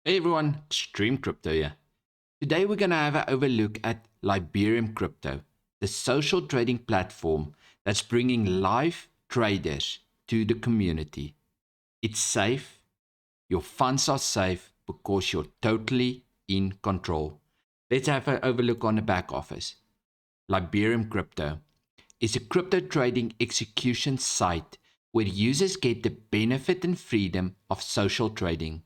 Hey everyone, Extreme Crypto here. Today we're going to have an overlook at Liberium Crypto, the social trading platform that's bringing live traders to the community. It's safe, your funds are safe because you're totally in control. Let's have an overlook on the back office. Liberium Crypto is a crypto trading execution site where users get the benefit and freedom of social trading.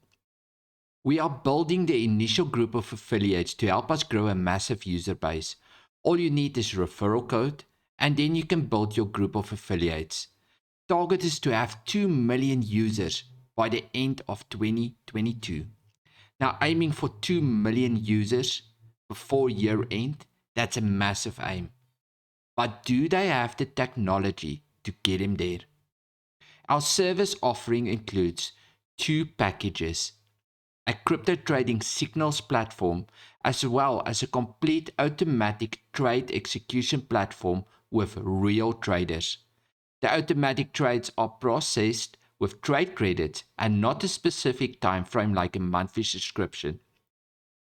We are building the initial group of affiliates to help us grow a massive user base. All you need is a referral code, and then you can build your group of affiliates. Target is to have 2 million users by the end of 2022. Now, aiming for 2 million users before year end, that's a massive aim. But do they have the technology to get them there? Our service offering includes 2 packages: a crypto trading signals platform, as well as a complete automatic trade execution platform with real traders. The automatic trades are processed with trade credits and not a specific time frame like a monthly subscription.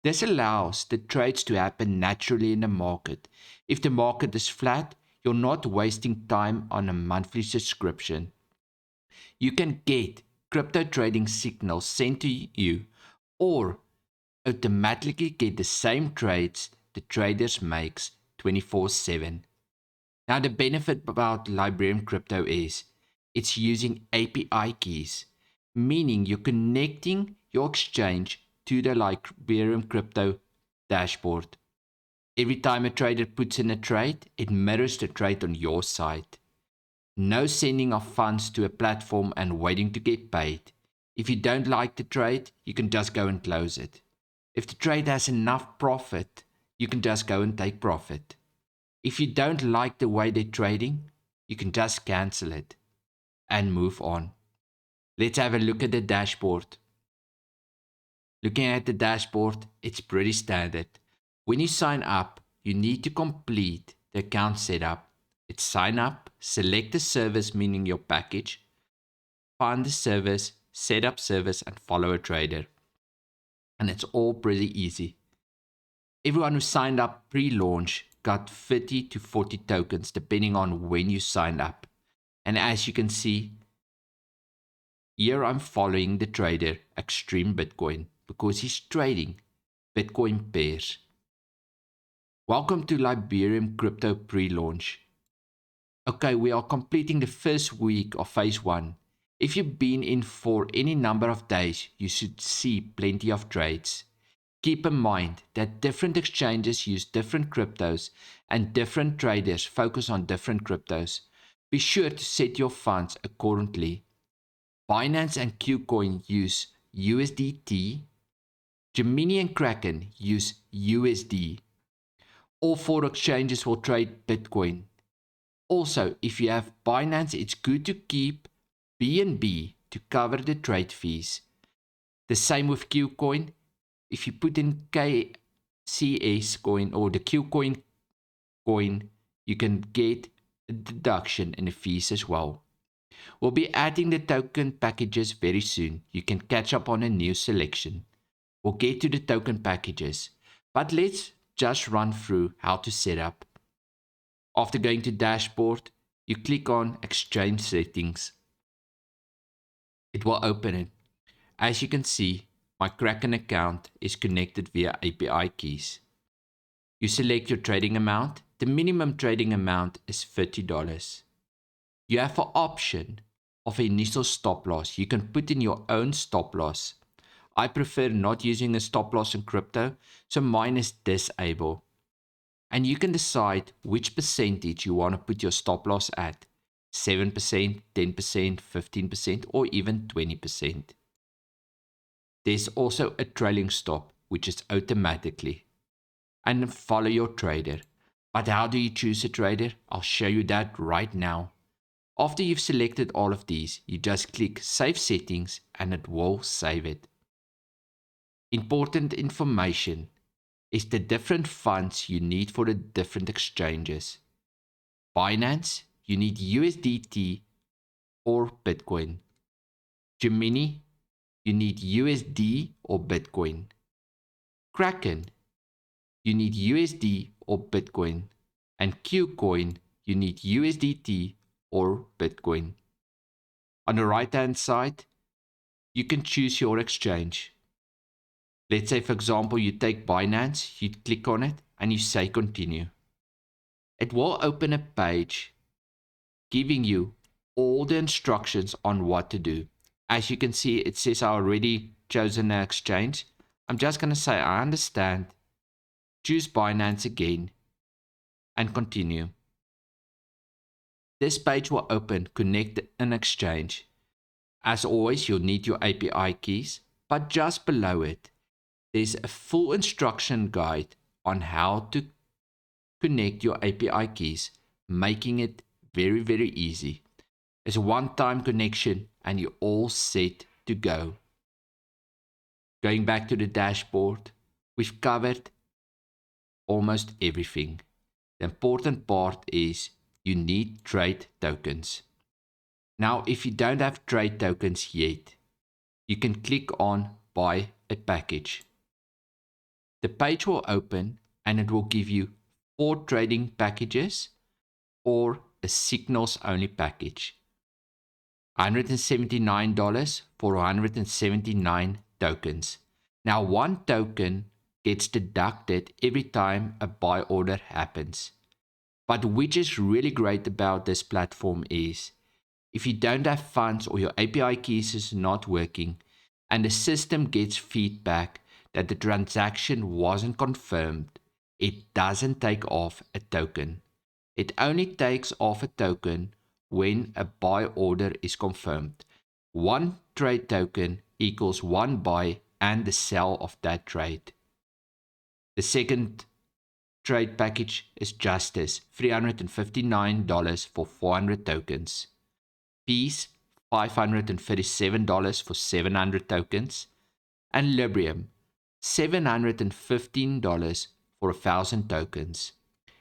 This allows the trades to happen naturally in the market. If the market is flat, you're not wasting time on a monthly subscription. You can get crypto trading signals sent to you or automatically get the same trades the traders makes 24/7. Now the benefit about Liberium Crypto is it's using API keys, meaning you're connecting your exchange to the Liberium Crypto dashboard. Every time a trader puts in a trade, it mirrors the trade on your side. No sending of funds to a platform and waiting to get paid. If you don't like the trade, you can just go and close it. If the trade has enough profit, you can just go and take profit. If you don't like the way they're trading, you can just cancel it and move on. Let's have a look at the dashboard. Looking at the dashboard, it's pretty standard. When you sign up, you need to complete the account setup. It's sign up, select the service, meaning your package, find the service, set up service, and follow a trader. And it's all pretty easy. Everyone who signed up pre-launch got 30 to 40 tokens depending on when you signed up. And as you can see, here I'm following the trader Extreme Bitcoin because he's trading Bitcoin pairs. Welcome to Liberium Crypto pre-launch. Okay, we are completing the first week of phase 1. If you've been in for any number of days, you should see plenty of trades. Keep in mind that different exchanges use different cryptos and different traders focus on different cryptos. Be sure to set your funds accordingly. Binance and Kucoin use USDT. Gemini and Kraken use USD. All 4 exchanges will trade Bitcoin. Also, if you have Binance, it's good to keep BNB to cover the trade fees. The same with Kucoin. If you put in KCS coin or the Kucoin coin, you can get a deduction in the fees as well. We'll be adding the token packages very soon. You can catch up on a new selection. We'll get to the token packages, but let's just run through how to set up. After going to dashboard, you click on exchange settings. It will open it. As you can see, my Kraken account is connected via API keys. You select your trading amount. The minimum trading amount is $30. You have an option of initial stop loss. You can put in your own stop loss. I prefer not using a stop loss in crypto, so mine is disabled. And you can decide which percentage you want to put your stop loss at: 7%, 10%, 15%, or even 20%. There's also a trailing stop, which is automatically. And follow your trader. But how do you choose a trader? I'll show you that right now. After you've selected all of these, you just click Save Settings and it will save it. Important information is the different funds you need for the different exchanges. Binance, you need USDT or Bitcoin. Gemini, you need USD or Bitcoin. Kraken, you need USD or Bitcoin. And Kucoin, you need USDT or Bitcoin. On the right hand side, you can choose your exchange. Let's say, for example, you take Binance, you click on it and you say continue. It will open a page giving you all the instructions on what to do. As you can see, it says I already chosen an exchange. I'm just going to say I understand, choose Binance again, and continue. This page will open, connect an exchange. As always, you'll need your API keys, but just below it, there's a full instruction guide on how to connect your API keys, making it very, very easy. It's a one-time connection and you're all set to go. Going back to the dashboard, we've covered almost everything. The important part is you need trade tokens. Now, if you don't have trade tokens yet, you can click on buy a package. The page will open and it will give you 4 trading packages or a signals only package. $179 for 179 tokens. Now, one token gets deducted every time a buy order happens. But which is really great about this platform is, if you don't have funds or your API keys is not working and the system gets feedback that the transaction wasn't confirmed, it doesn't take off a token. It only takes off a token when a buy order is confirmed. One trade token equals one buy and the sell of that trade. The second trade package is Justice, $359 for 400 tokens. Peace, $537 for 700 tokens. And Liberium, $715 for 1,000 tokens.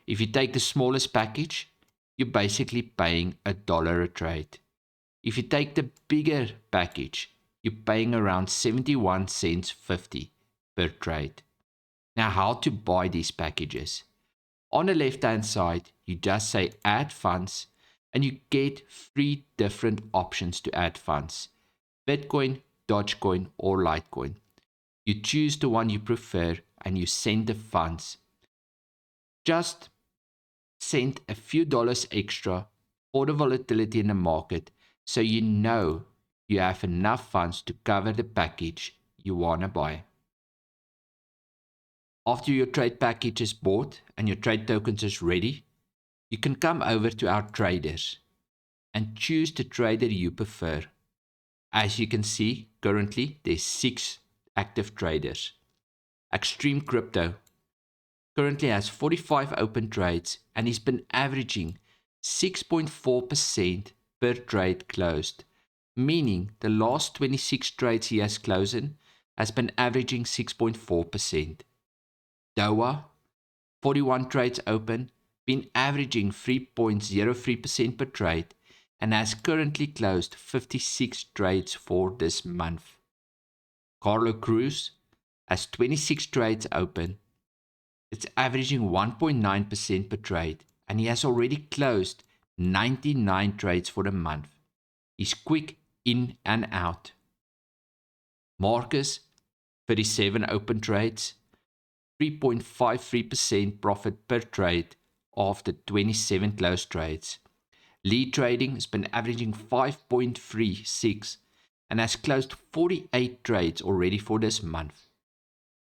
If you take the smallest package, you're basically paying $1 a trade. If you take the bigger package, you're paying around 71 cents 50 per trade. Now, how to buy these packages? On the left hand side, you just say add funds and you get 3 different options to add funds: Bitcoin, Dogecoin or Litecoin. You choose the one you prefer and you send the funds. Just send a few dollars extra for the volatility in the market so you know you have enough funds to cover the package you want to buy. After your trade package is bought and your trade tokens is ready, you can come over to our traders and choose the trader you prefer. As you can see, currently there's 6 active traders. Extreme Crypto currently has 45 open trades and he's been averaging 6.4% per trade closed, meaning the last 26 trades he has closed in has been averaging 6.4%. 𝙏𝙗, 41 trades open, been averaging 3.03% per trade and has currently closed 56 trades for this month. Carlo Cruz has 26 trades open. It's averaging 1.9% per trade and he has already closed 99 trades for the month. He's quick in and out. Marcus, 37 open trades, 3.53% profit per trade after 27 closed trades. Lead trading has been averaging 5.36 and has closed 48 trades already for this month.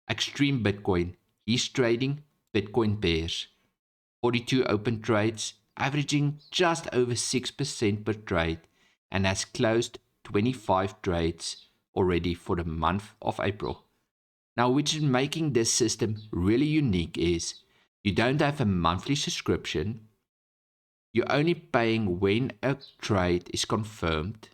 Extreme Bitcoin, he's trading Bitcoin pairs. 42 open trades, averaging just over 6% per trade and has closed 25 trades already for the month of April. Now, which is making this system really unique is you don't have a monthly subscription. You're only paying when a trade is confirmed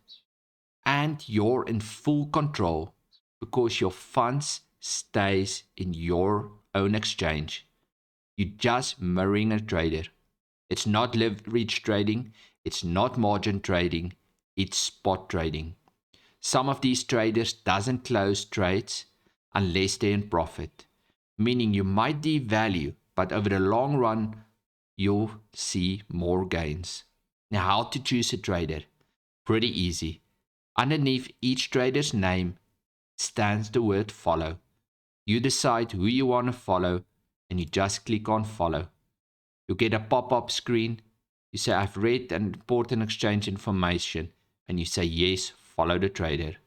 and you're in full control because your funds stays in your own exchange. You're just mirroring a trader. It's not leverage trading. It's not margin trading. It's spot trading. Some of these traders doesn't close trades unless they're in profit, meaning you might devalue, but over the long run, you'll see more gains. Now, how to choose a trader? Pretty easy. Underneath each trader's name stands the word follow. You decide who you want to follow and you just click on follow. You get a pop-up screen. You say, I've read an important exchange information, and you say yes, follow the trader.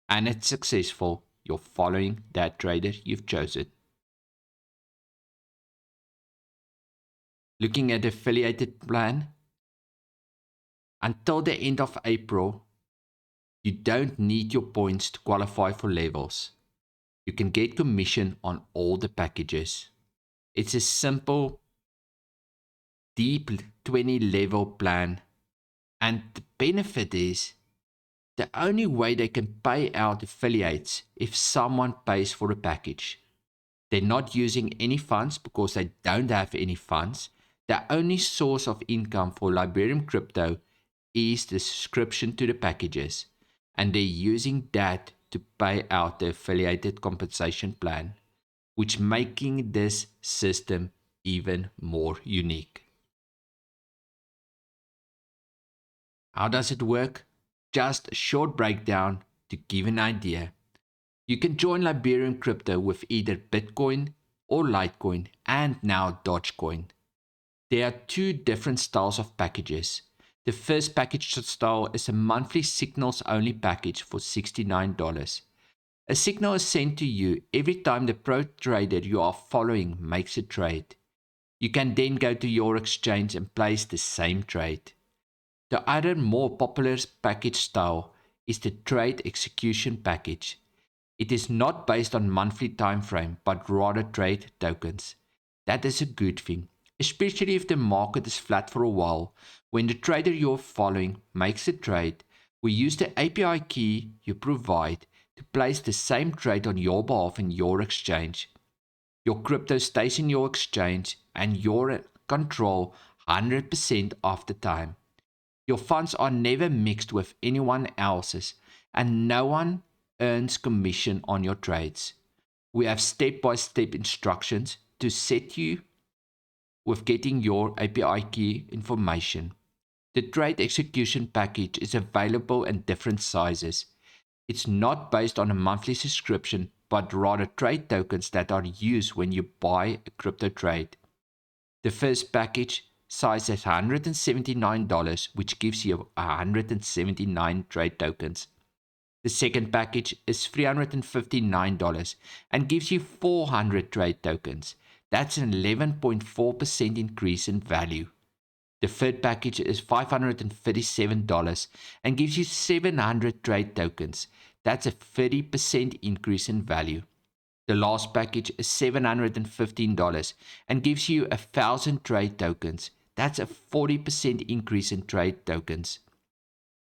And it's successful. You're following that trader you've chosen. Looking at the affiliated plan, until the end of April, you don't need your points to qualify for levels. You can get commission on all the packages. It's a simple, deep 20 level plan, and the benefit is the only way they can pay out affiliates if someone pays for the package. They're not using any funds because they don't have any funds. The only source of income for Liberium Crypto is the subscription to the packages, and they're using that to pay out the affiliated compensation plan, which making this system even more unique. How does it work? Just a short breakdown to give an idea. You can join Liberium Crypto with either Bitcoin or Litecoin and now Dogecoin. There are two different styles of packages. The first package style is a monthly signals only package for $69. A signal is sent to you every time the pro trader you are following makes a trade. You can then go to your exchange and place the same trade. The other more popular package style is the trade execution package. It is not based on monthly time frame, but rather trade tokens. That is a good thing, especially if the market is flat for a while. When the trader you're following makes a trade, we use the API key you provide to place the same trade on your behalf in your exchange. Your crypto stays in your exchange and you're in control 100% of the time. Your funds are never mixed with anyone else's, and no one earns commission on your trades. We have step-by-step instructions to set you with getting your API key information. The trade execution package is available in different sizes. It's not based on a monthly subscription, but rather trade tokens that are used when you buy a crypto trade. The first package size is $179, which gives you 179 trade tokens. The second package is $359 and gives you 400 trade tokens. That's an 11.4% increase in value. The third package is $537 and gives you 700 trade tokens. That's a 30% increase in value. The last package is $715 and gives you 1,000 trade tokens. That's a 40% increase in trade tokens.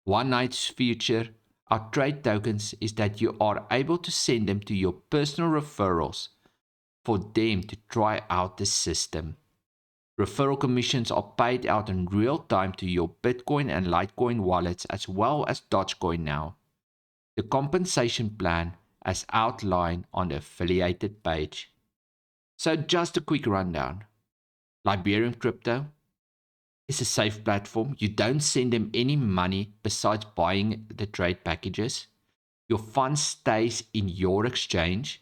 One night's feature of trade tokens is that you are able to send them to your personal referrals for them to try out the system. Referral commissions are paid out in real time to your Bitcoin and Litecoin wallets as well as Dogecoin now. The compensation plan as outlined on the affiliated page. So just a quick rundown. Liberium Crypto is a safe platform. You don't send them any money besides buying the trade packages. Your funds stays in your exchange.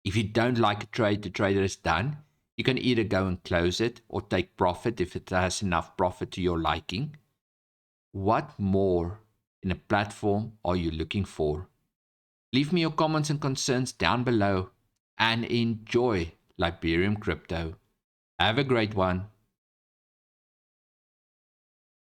If you don't like a trade the trader has done, you can either go and close it or take profit if it has enough profit to your liking. What more in a platform are you looking for? Leave me your comments and concerns down below and enjoy Liberium Crypto. Have a great one.